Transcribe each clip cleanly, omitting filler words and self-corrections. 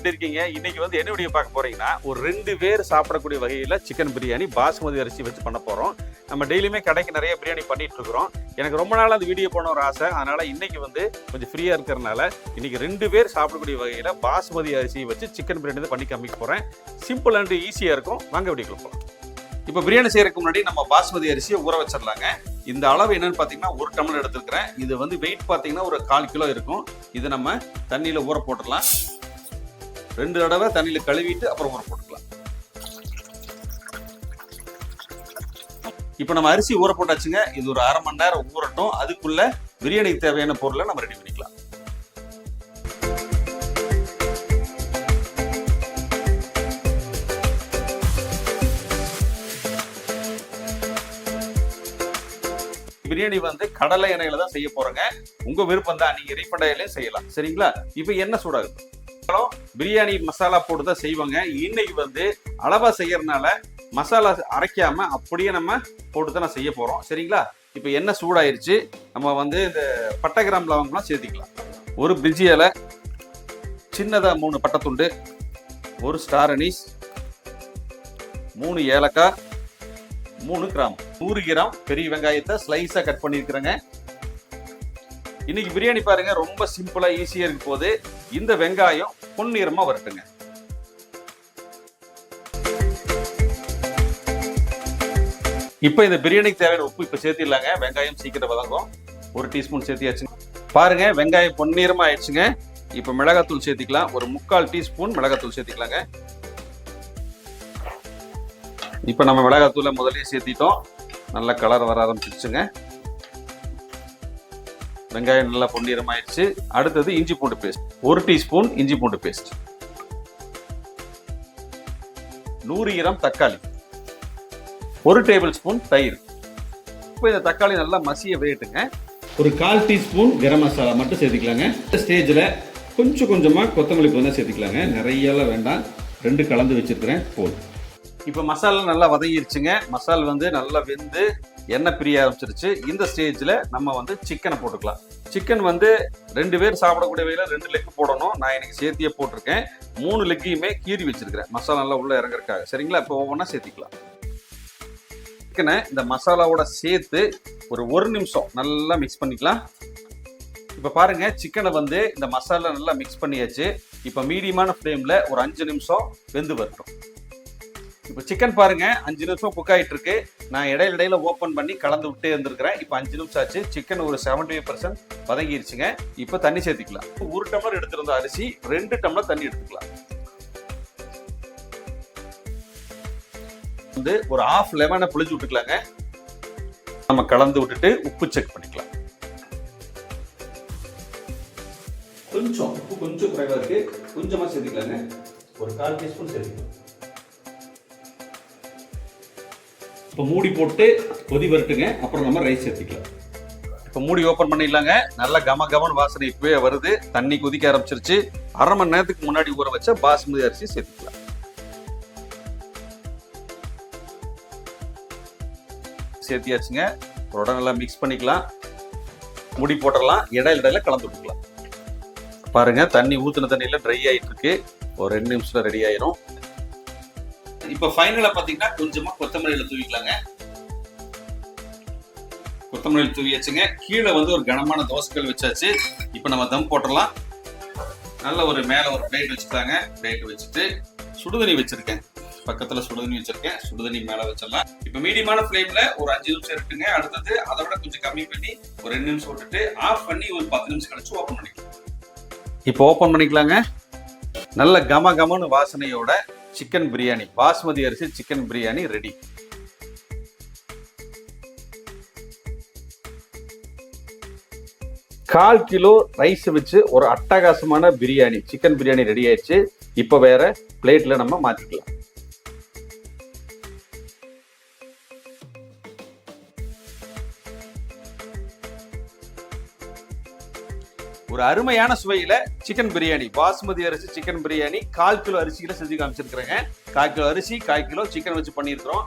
எப்படி இருக்கீங்க? இன்னைக்கு வந்து என்ன வீடியோ பார்க்க போறீங்கன்னா, ஒரு 2 பேர் சாப்பிடக்கூடிய வகையில் சிக்கன் பிரியாணி பாஸ்மதி அரிசி வச்சு பண்ண போறோம். நம்ம டெய்லியுமே கடைக்கு நிறைய பிரியாணி பண்ணிட்டு இருக்கிறோம். எனக்கு ரொம்ப நாள் அந்த வீடியோ போன ஒரு ஆசை. அதனால இன்னைக்கு வந்து கொஞ்சம் ஃப்ரீயா இருக்கிறதுனால இன்னைக்கு 2 பேர் சாப்பிடக்கூடிய வகையில் பாஸ்மதி அரிசி வச்சு சிக்கன் பிரியாணி பண்ணி காமிக்க போறேன். சிம்பிள் அண்ட் ஈஸியா இருக்கும். வாங்க வீடியோக்குள்ள போகலாம். இப்போ பிரியாணி செய்யறதுக்கு முன்னாடி நம்ம பாஸ்மதி அரிசியை ஊற வச்சிடலாங்க. இந்த அளவு என்னன்னு பார்த்தீங்கன்னா 1 டம்ளர் எடுத்துக்கிறேன். இது வந்து வெயிட் பார்த்தீங்கன்னா ஒரு 1/4 கிலோ இருக்கும். இது நம்ம தண்ணியில் ஊற போட்டுடலாம். 2 தடவை தண்ணியில் கழுவிட்டு அப்புறம் ஊற போட்டுக்கலாம். இப்போ நம்ம அரிசி ஊற போட்டாச்சுங்க. இது ஒரு 1/2 மணி நேரம் ஊறட்டும். அதுக்குள்ள பிரியாணிக்கு தேவையான பொருளை நம்ம ரெடி பண்ணிக்கலாம். பிரியாணி வந்து கடலை எண்ணெயில தான் செய்ய போறேங்க. உங்க விருப்பம் தான், நீங்க ரீஃபண்ட் ஆயிலையும் செய்யலாம். சரிங்களா? இப்போ என்ன சூடாகுது, பிரியாணி மசாலா போட்டு தான் செய்வாங்க. இன்னைக்கு வந்து அளவா செய்யறதுனால மசாலா அரைக்காம அப்படியே நம்ம போட்டு தான் செய்ய போறோம். சரிங்களா? இப்போ என்ன சூடாயிருச்சு, நம்ம வந்து இந்த பட்டை கிராம் லவங்கலாம் சேர்த்திக்கலாம். ஒரு பிரிஞ்சி இலை, சின்னதா 3 பட்டைத்துண்டு, 1 ஸ்டார் அனீஸ், 3 ஏலக்காய், 3 கிராம், 100 கிராம் பெரிய வெங்காயத்தை ஸ்லைஸா கட் பண்ணிருக்கிறேங்க. இன்னைக்கு பிரியாணி பாருங்க ரொம்ப சிம்பிளா ஈஸியா இருக்கு போது. இந்த வெங்காயம் பொன்னிறமா வரட்டுங்க. இப்போ இந்த பிரியாணிக்கு தேவையான உப்பு இப்ப சேர்த்திடலாங்க. வெங்காயம் சீக்கிரம் வதங்கும். 1 டீஸ்பூன் சேர்த்தியாச்சுங்க. பாருங்க வெங்காயம் பொன்னிறமா ஆயிடுச்சுங்க. இப்ப மிளகாத்தூள் சேர்த்திக்கலாம். ஒரு 3/4 டீஸ்பூன் மிளகாத்தூள் சேர்த்திக்கலாங்க. இப்போ நம்ம மிளகாத்தூளை முதல்ல சேர்த்திட்டோம். நல்ல கலர் வர ஆரம்பிச்சிருச்சுங்க. வெங்காயம் நல்லா பொன்னிறமாயிடுச்சு. அடுத்தது இஞ்சி பூண்டு பேஸ்ட், 1 டீஸ்பூன் இஞ்சி பூண்டு பேஸ்ட், 100 கிராம் தக்காளி, 1 டேபிள் ஸ்பூன் தயிர். இப்போ இந்த தக்காளி நல்லா மசிய வேட்டுங்க. ஒரு 1/4 டீஸ்பூன் கரம் மசாலா மட்டும் சேர்த்திக்கலாங்க. இந்த ஸ்டேஜில் கொஞ்சம் கொஞ்சமாக கொத்தமல்லி புதினா சேர்த்திக்கலாங்க. நிறையெல்லாம் வேண்டாம், 2 கலந்து வச்சிருக்கிறேன் போதும். இப்போ மசாலா நல்லா வதங்கிருச்சுங்க. மசால் வந்து நல்லா வெந்து எண்ணெய் பிரிய ஆரம்பிச்சிருச்சு. இந்த ஸ்டேஜில் நம்ம வந்து சிக்கனை போட்டுக்கலாம். சிக்கன் வந்து 2 பேர் சாப்பிடக்கூடிய வகையில் 2 லெக் போடணும். நான் எனக்கு சேர்த்தியே போட்டிருக்கேன். 3 லெக்கையுமே கீறி வச்சிருக்கிறேன் மசாலா நல்லா உள்ள இறங்குறதுக்காக. சரிங்களா? இப்போ ஒவ்வொன்றா சேர்த்திக்கலாம். சிக்கனை இந்த மசாலாவோட சேர்த்து ஒரு 1 நிமிஷம் நல்லா மிக்ஸ் பண்ணிக்கலாம். இப்போ பாருங்க சிக்கனை வந்து இந்த மசாலா நல்லா மிக்ஸ் பண்ணியாச்சு. இப்போ மீடியமான ஃப்ளேமில் ஒரு 5 நிமிஷம் வெந்து வரட்டும். இப்போ சிக்கன் பாருங்க 5 நிமிஷம் குக் ஆகிட்டு இருக்கு. நான் இடையில ஓப்பன் பண்ணி கலந்து விட்டே இருந்திருக்கிறேன். இப்போ 5 நிமிஷம் ஆச்சு. சிக்கன் ஒரு 75% வதங்கிருச்சுங்க. இப்போ தண்ணி சேர்த்துக்கலாம். 1 டம்ளர் எடுத்திருந்த அரிசி 2 டம்ளர் தண்ணி எடுத்துக்கலாம். வந்து ஒரு 1/2 லெமனை புளிஞ்சு விட்டுக்கலாங்க. நம்ம கலந்து விட்டுட்டு உப்பு செக் பண்ணிக்கலாம். கொஞ்சம் உப்பு கொஞ்சம் குறைவா இருக்கு, கொஞ்சமா சேர்த்துக்கலாங்க. ஒரு 1/4 டீஸ்பூன் சேர்த்துக்கலாம். இப்போ மூடி போட்டு கொதி வரட்டுங்க. அப்புறம் நம்ம ரைஸ் சேர்த்துக்கலாம். இப்போ மூடி ஓப்பன் பண்ணிடலாங்க. நல்லா கமன்னு வாசனை இப்பவே வருது. தண்ணி கொதிக்க ஆரம்பிச்சிருச்சு. 1/2 மணி நேரத்துக்கு முன்னாடி ஊற வச்ச பாஸ்மதி அரிசி சேர்த்துக்கலாம். சேர்த்தியாச்சுங்க. ஒரு நல்லா மிக்ஸ் பண்ணிக்கலாம். மூடி போட்டுடலாம். இடையில கலந்து விட்டுக்கலாம். பாருங்க தண்ணி ஊத்துன தண்ணியில ட்ரை ஆயிட்டு இருக்கு. ஒரு 2 நிமிஷத்துல ரெடி ஆயிரும். இப்ப ஃபைனலா பாத்தீங்கன்னா கொஞ்சமா கொத்தமல்லியில தூவிக்கலாங்க. கொத்தமல்லியில தூவியாச்சுங்க. கீழே வந்து ஒரு கனமான தோசைக்கல் வச்சாச்சு. இப்ப நம்ம தம் போட்டுடலாம். நல்ல ஒரு மேல ஒரு பிளேட் வச்சுக்கலாங்க. பிளேட் வச்சுட்டு சுடுதண்ணி வச்சிருக்கேன். பக்கத்துல சுடுதண்ணி வச்சிருக்கேன். சுடுதண்ணி மேல வச்சிடலாம். இப்ப மீடியமான ஃப்ளேம்ல ஒரு 5 நிமிஷம் இருக்குங்க. அடுத்தது அதை விட கொஞ்சம் கம்மி பண்ணி ஒரு 2 நிமிஷம் விட்டுட்டு ஆஃப் பண்ணி ஒரு 10 நிமிஷம் கழிச்சு ஓப்பன் பண்ணிக்கலாம். இப்போ ஓப்பன் பண்ணிக்கலாங்க. நல்ல கமன்னு வாசனையோட சிக்கன் பிரியாணி, பாஸ்மதி அரிசி சிக்கன் பிரியாணி ரெடி. கால் கிலோ ரைஸ் வச்சு ஒரு அட்டகாசமான பிரியாணி, சிக்கன் பிரியாணி ரெடி ஆயிடுச்சு. இப்போ வேற பிளேட்ல நம்ம மாத்திக்கலாம். ஒரு அருமையான சுவையில சிக்கன் பிரியாணி, பாஸ்மதி அரிசி சிக்கன் பிரியாணி 1/4 கிலோ அரிசியில செஞ்சு காமிச்சிருக்கிறேங்க. 1/4 கிலோ அரிசி 1/4 கிலோ சிக்கன் வச்சு பண்ணியிருக்கிறோம்.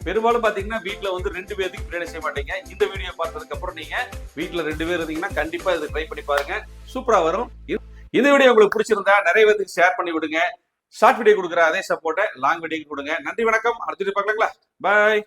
பெரும்பாலும் பாத்தீங்கன்னா வீட்டுல வந்து 2 பேருக்கு பிரியாணி செய்ய மாட்டீங்க. இந்த வீடியோ பார்த்ததுக்கு அப்புறம் நீங்க வீட்டுல 2 பேர் இருந்தீங்கன்னா கண்டிப்பா இதை ட்ரை பண்ணி பாருங்க. சூப்பரா வரும். இந்த வீடியோ உங்களுக்கு பிடிச்சிருந்தா நிறைய பேருக்கு ஷேர் பண்ணி விடுங்க. ஷார்ட் வீடியோ கொடுக்குற அதே சப்போர்ட்டை லாங் வீடியோ கொடுங்க. நன்றி, வணக்கம். அடுத்த வீடியோ பார்க்கலாங்களா? பாய்.